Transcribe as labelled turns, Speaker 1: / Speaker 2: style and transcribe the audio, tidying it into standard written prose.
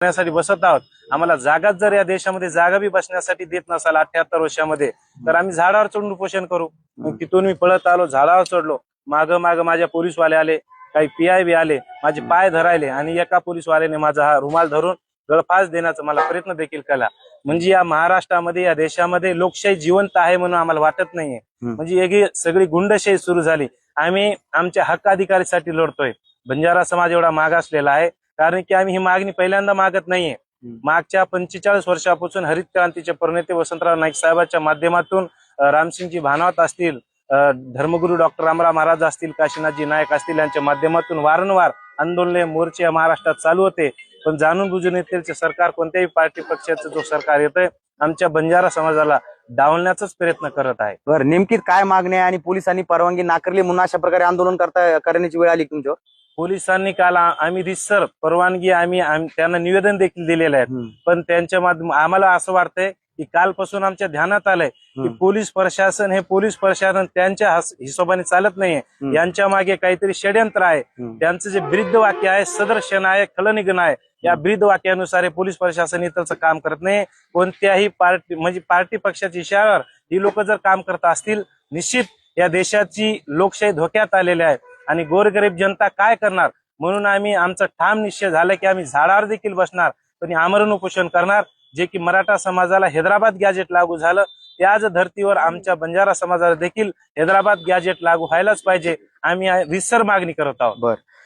Speaker 1: बसण्यासाठी बसत आहोत। आम्हाला जागाच जर या देशामध्ये जागा बी बसण्यासाठी देत नसाल 78 वर्षामध्ये, तर आम्ही झाडावर चढून उपोषण करू। मग तिथून मी पळत आलो, झाडावर चढलो, माग माझ्या पोलीसवाले आले, काही PI बी आले, माझे पाय धरायले आणि एका पोलीसवाल्याने माझा हा रुमाल धरून गळफास देण्याचा मला प्रयत्न देखील केला। म्हणजे या महाराष्ट्रामध्ये, या देशामध्ये लोकशाही जिवंत आहे म्हणून आम्हाला वाटत नाहीये। म्हणजे एक सगळी गुंडशाही सुरू झाली। आम्ही आमच्या हक्क अधिकारासाठी लढतोय। बंजारा समाज एवढा मागासलेला आहे, कारण की आम्ही ही मागणी पहिल्यांदा मागत नाहीये। मागच्या 45 वर्षापासून हरित क्रांतीचे प्रणेते वसंतराव नाईक साहेबांच्या माध्यमातून रामसिंगजी भानवत असतील, धर्मगुरू डॉक्टर रामराव महाराज असतील, काशीनाथजी नाईक असतील, यांच्या माध्यमातून वारंवार आंदोलने मोर्चे महाराष्ट्रात चालू होते। पण जाणून बुजून येथील सरकार, कोणत्याही पार्टी पक्षाचं जो सरकार येतंय, आमच्या बंजारा समाजाला डावलण्याचाच प्रयत्न करत आहे।
Speaker 2: बरं, नेमकी काय मागणी आहे आणि पोलिसांनी परवानगी नाकारली म्हणून अशा प्रकारे आंदोलन करण्याची वेळ आली तुमच्यावर?
Speaker 1: पोलिसांनी काल आम्ही रितसर परवानगी आम्ही त्यांना निवेदन देखील दिलेले आहेत, पण त्यांच्या माध्यम आम्हाला असं वाटतंय की कालपासून आमच्या ध्यानात आलंय की पोलीस प्रशासन त्यांच्या हिशोबाने चालत नाहीये। यांच्या मागे काहीतरी षड्यंत्र आहे। त्यांचं जे ब्रीद वाक्य आहे, सदर्शन आहे, खलनिग्न आहे, या ब्रीद वाक्यानुसार पोलीस प्रशासन इथलचं काम करत नाही। कोणत्याही पार्टी पक्षाच्या इशाऱ्यावर ही लोक जर काम करत असतील, निश्चित या देशाची लोकशाही धोक्यात आलेली आहे आणि गोरगरीब जनता काय करणार। म्हणून आम्ही आमचा ठाम निश्चय झाला की आम्ही झाडावर देखील बसणार, पण आमरण उपोषण करणार। जे की मराठा समाजाला हैदराबाद गॅजेट लागू झालं, त्याच धर्तीवर आमच्या बंजारा समाजाला देखील हैदराबाद गॅजेट लागू व्हायलाच पाहिजे। आम्ही रितसर मागणी करत आहोत।